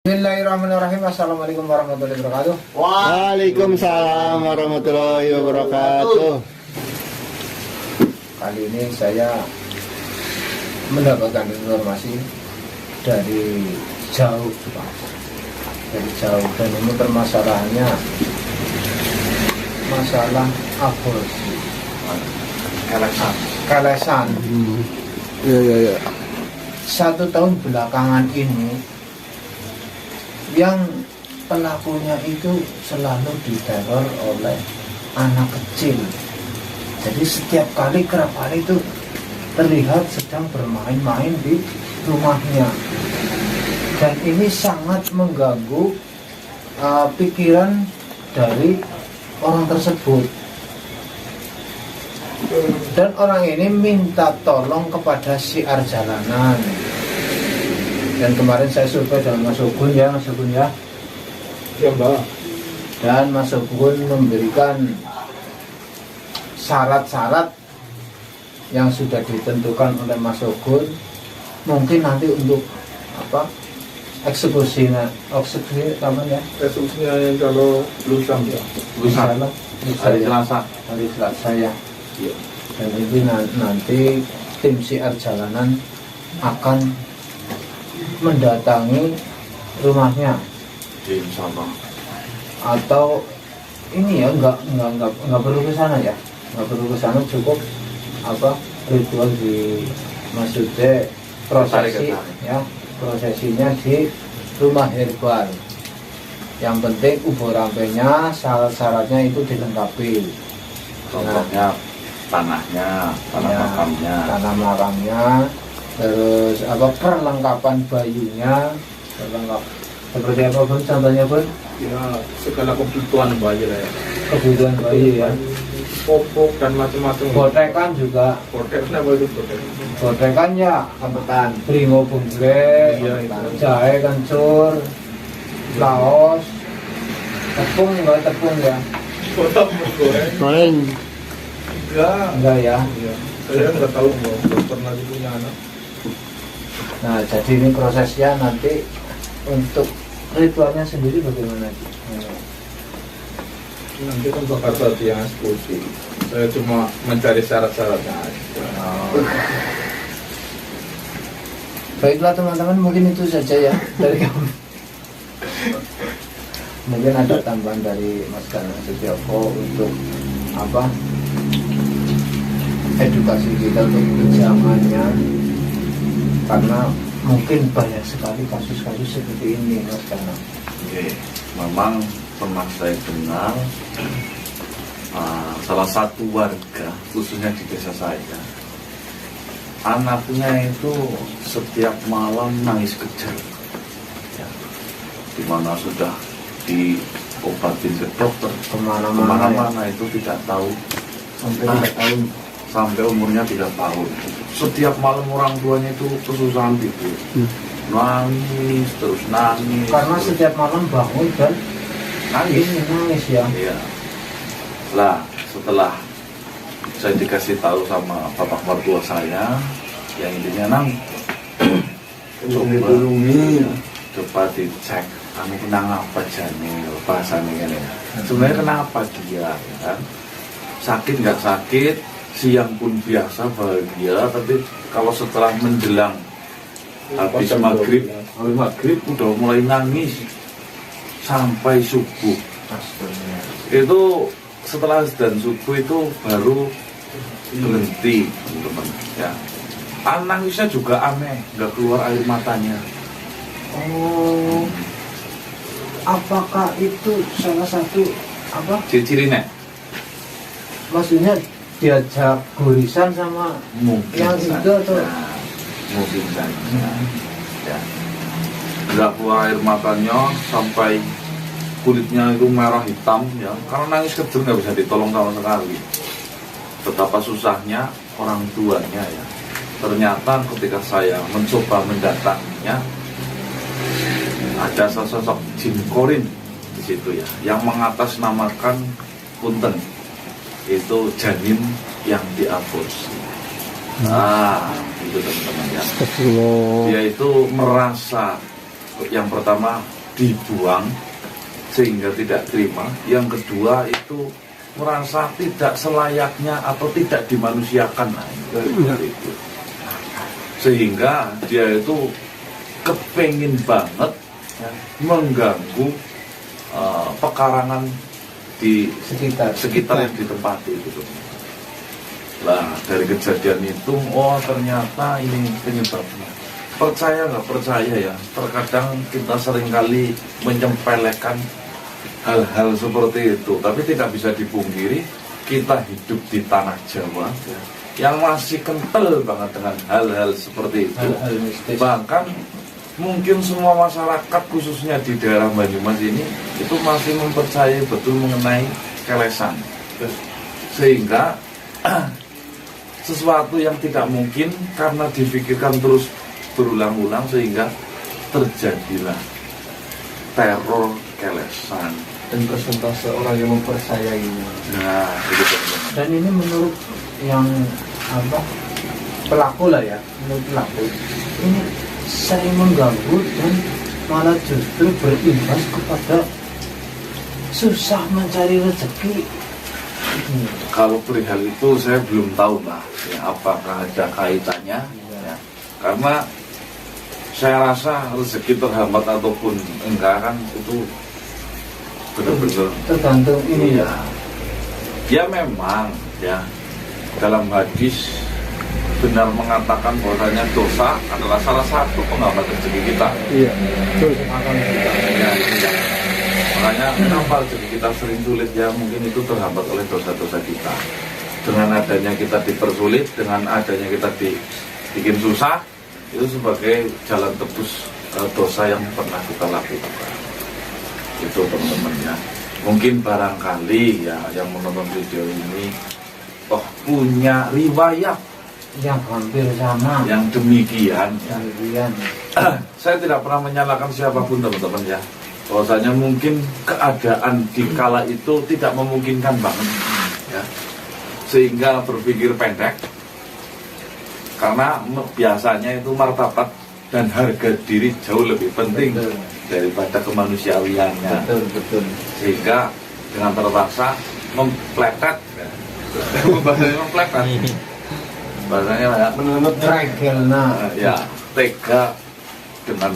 Bismillahirrahmanirrahim. Assalamualaikum warahmatullahi wabarakatuh. Waalaikumsalam warahmatullahi wabarakatuh. Kali ini saya mendapatkan informasi dari jauh, dan ini permasalahannya masalah aborsi, kelesan. Ya. 1 tahun belakangan ini yang pelakunya itu selalu diteror oleh anak kecil. Jadi setiap kali kerap kali itu terlihat sedang bermain-main di rumahnya, dan ini sangat mengganggu pikiran dari orang tersebut. Dan orang ini minta tolong kepada syiar jalanan. Dan kemarin saya survei dengan Mas Ogun ya. Ya Mbak. Dan Mas Ogun memberikan syarat-syarat yang sudah ditentukan oleh Mas Ogun. Mungkin nanti untuk eksekusinya namanya. Eksekusinya yang kalau lusa Hari Selasa ya. Dan ini nanti tim syiar jalanan akan mendatangi rumahnya, atau ini ya nggak perlu ke sana ya, cukup ritual di maksudnya prosesi ya, prosesinya di rumah herbal. Yang penting ubur rampenya, syarat-syaratnya itu dilengkapi. Contohnya tanah makamnya, terus perlengkapan bayunya, seperti apa Bun? Contohnya Bun? Ya segala kebutuhan bayi lah ya. Kebutuhan bayi ya. Popok dan macam-macam. Botekan juga. Botekan apa itu botek? Botekan ya, kebetan. Primo bungkre, Iya, jahe kencur, laos, tepung ya. Botak goreng. Main. Enggak ya. Iya. Saya nggak tahu, belum pernah punya anak. Nah, jadi ini prosesnya nanti untuk ritualnya sendiri bagaimana? Nanti kan bakal saya eksekusi. Saya cuma mencari syarat-syaratnya aja. Baiklah teman-teman, mungkin itu saja ya dari kami. Mungkin ada tambahan dari Mas Ganang Setioko untuk edukasi kita untuk kejamannya, karena mungkin banyak sekali kasus-kasus seperti ini Mas Ganang. Oke, memang pernah saya dengar salah satu warga, khususnya di desa saya, anaknya itu setiap malam nangis kejar, ya, dimana sudah diobatin ke dokter kemana-mana itu tidak tahu sampai umurnya 3 tahun. Setiap malam orang tuanya itu kesusahan tidur, nangis karena setiap malam bangun dan nangis ya. Iya. Lah setelah saya dikasih tahu sama bapak mertua saya, yang intinya coba dicek kamu kenang apa jane, bahasanya ini. Sebenarnya kenapa dia kan? Sakit nggak sakit, siang pun biasa bahagia, tapi kalau setelah menjelang habis maghrib udah mulai nangis sampai subuh. Itu setelah azan subuh itu baru berhenti, teman-teman ya. Nangisnya juga aneh, nggak keluar air matanya. Oh, apakah itu salah satu ciri-cirinya? Maksudnya diajak gurisan sama mungkin yang itu atau mungkin saja ya. Nggak keluar air matanya sampai kulitnya itu merah hitam ya, karena nangis kejer, nggak bisa ditolong sama sekali. Betapa susahnya orang tuanya ya. Ternyata ketika saya mencoba mendatanginya, ada sosok jin korin di situ ya, yang mengatasnamakan punten, itu janin yang diaborsi. Nah, itu teman-teman ya. Dia itu merasa yang pertama dibuang sehingga tidak terima. Yang kedua itu merasa tidak selayaknya atau tidak dimanusiakan, nah, itu. Sehingga dia itu kepengin banget ya, mengganggu pekarangan di sekitar yang ditempati itu. Lah dari kejadian itu, oh ternyata ini penyebabnya. Percaya nggak percaya ya, terkadang kita seringkali menyempelekan hal-hal seperti itu, tapi tidak bisa dipungkiri kita hidup di tanah Jawa ya, yang masih kental banget dengan hal-hal seperti itu. Bahkan mungkin semua masyarakat khususnya di daerah Banyumas ini itu masih mempercayai betul mengenai kelesan, sehingga sesuatu yang tidak mungkin karena dipikirkan terus berulang-ulang sehingga terjadilah teror kelesan dan persentase orang yang mempercayainya. Nah, itu teman-teman. Dan ini menurut yang pelaku lah ya, menurut pelaku ini sering mengganggu dan malah justru berimbas kepada susah mencari rezeki. Kalau perihal itu saya belum tahu lah ya, apakah ada kaitannya ya. Karena saya rasa rezeki terhambat ataupun enggak kan itu benar-benar tergantung ini ya. Ya memang ya, dalam hadis benar mengatakan bahwasanya dosa adalah salah satu penghambat rezeki kita. Iya, betul. Ya, ya. Makanya kenapa rezeki kita sering sulit ya, mungkin itu terhambat oleh dosa-dosa kita. Dengan adanya kita dipersulit, dengan adanya kita dibikin susah, itu sebagai jalan tebus dosa yang pernah kita lakukan. Itu teman-teman ya. Mungkin barangkali ya yang menonton video ini punya riwayat yang hampir sama, yang demikian ya. Saya tidak pernah menyalahkan siapapun teman-teman ya, bahwasanya mungkin keadaan di kala itu tidak memungkinkan banget ya, sehingga berpikir pendek, karena biasanya itu martabat dan harga diri jauh lebih penting daripada kemanusiawiannya. Betul. Sehingga dengan terpaksa mempletet ya. Bahasanya mempletet, bahasanya ya, menurut ya tega dengan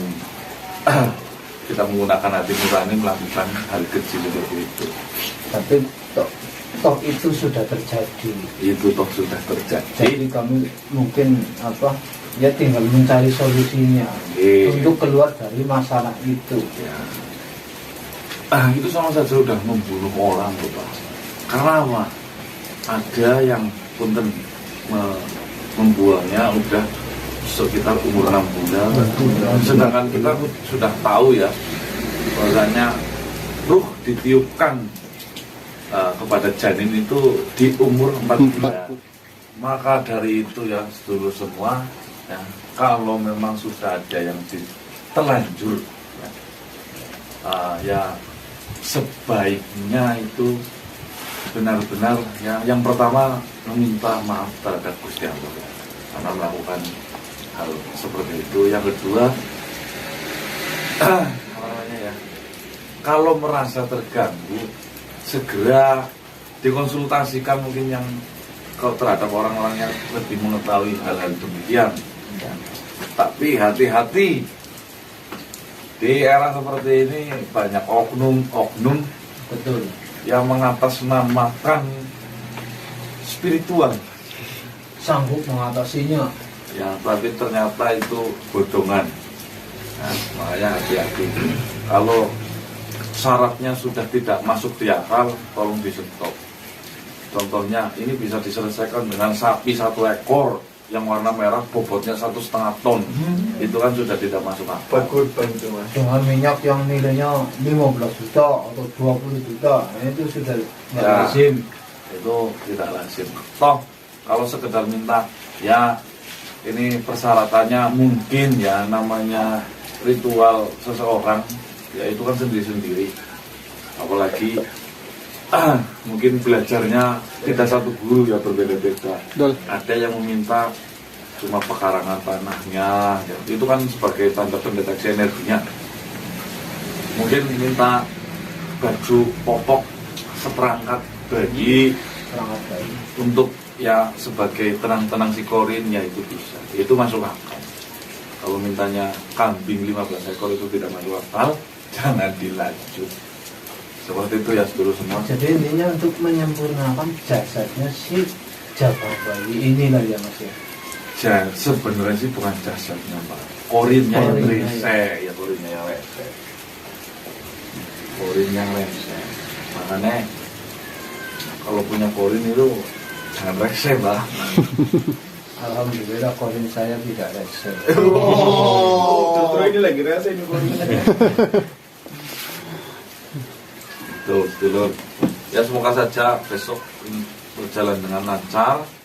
kita menggunakan hati nurani melakukan hal kecil seperti itu. Tapi toh itu sudah terjadi. Itu toh sudah terjadi. Jadi kami mungkin ya tinggal mencari solusinya untuk keluar dari masalah itu. Ya. Itu sama saja sudah membunuh orang, Bapak. Karena apa? Ada yang punten membuangnya udah sekitar umur 6 bulan. Sedangkan kita sudah tahu ya, bahwasanya ruh ditiupkan kepada janin itu di umur 4 bulan. Maka dari itu ya sedulur semua ya, kalau memang sudah ada yang terlanjur ya sebaiknya itu benar-benar ya, yang pertama meminta maaf terhadap Gusti Allah ya, karena melakukan hal seperti itu. Yang kedua ya, kalau merasa terganggu segera dikonsultasikan mungkin yang terhadap orang-orang yang lebih mengetahui hal-hal demikian ya. Tapi hati-hati, di era seperti ini banyak oknum-oknum Betul. yang mengatasnamakan spiritual, sanggup mengatasinya ya, tapi ternyata itu bodongan. Nah, makanya hati-hati. Kalau syaratnya sudah tidak masuk di akal, tolong di stop. Contohnya ini bisa diselesaikan dengan sapi 1 ekor yang warna merah, bobotnya 1,5 ton. Itu kan sudah tidak masuk akal. dengan minyak yang nilainya 15 juta atau 20 juta, itu sudah nggak Ya. lazim. Itu tidak lazim. Toh kalau sekedar minta ya, ini persyaratannya mungkin ya, namanya ritual seseorang ya itu kan sendiri-sendiri, apalagi mungkin belajarnya tidak satu guru ya, berbeda-beda. Ada yang meminta cuma pekarangan tanahnya ya, itu kan sebagai tanda pendeteksi energinya. mungkin minta baju popok seperangkat bayi Perangkat bayi. untuk ya sebagai tenang-tenang si korin, ya itu bisa, itu masuk akal. Kalau mintanya kambing 15 ekor itu tidak masuk akal, jangan dilanjut. Seperti itu ya dulu semua. Jadi intinya untuk menyempurnakan jasadnya si jabang bayi inilah ya Mas ya. Sebenarnya sih bukan jasadnya Pak, korinnya yang Korinnya, rese, ya korinnya yang rese, korin yang rese. Makanya kalau punya korin itu jangan rese Pak. Alhamdulillah korin saya tidak rese. Justru ini lagi rasa ini korinnya. Tuh, dulu. Ya semoga saja besok berjalan dengan lancar.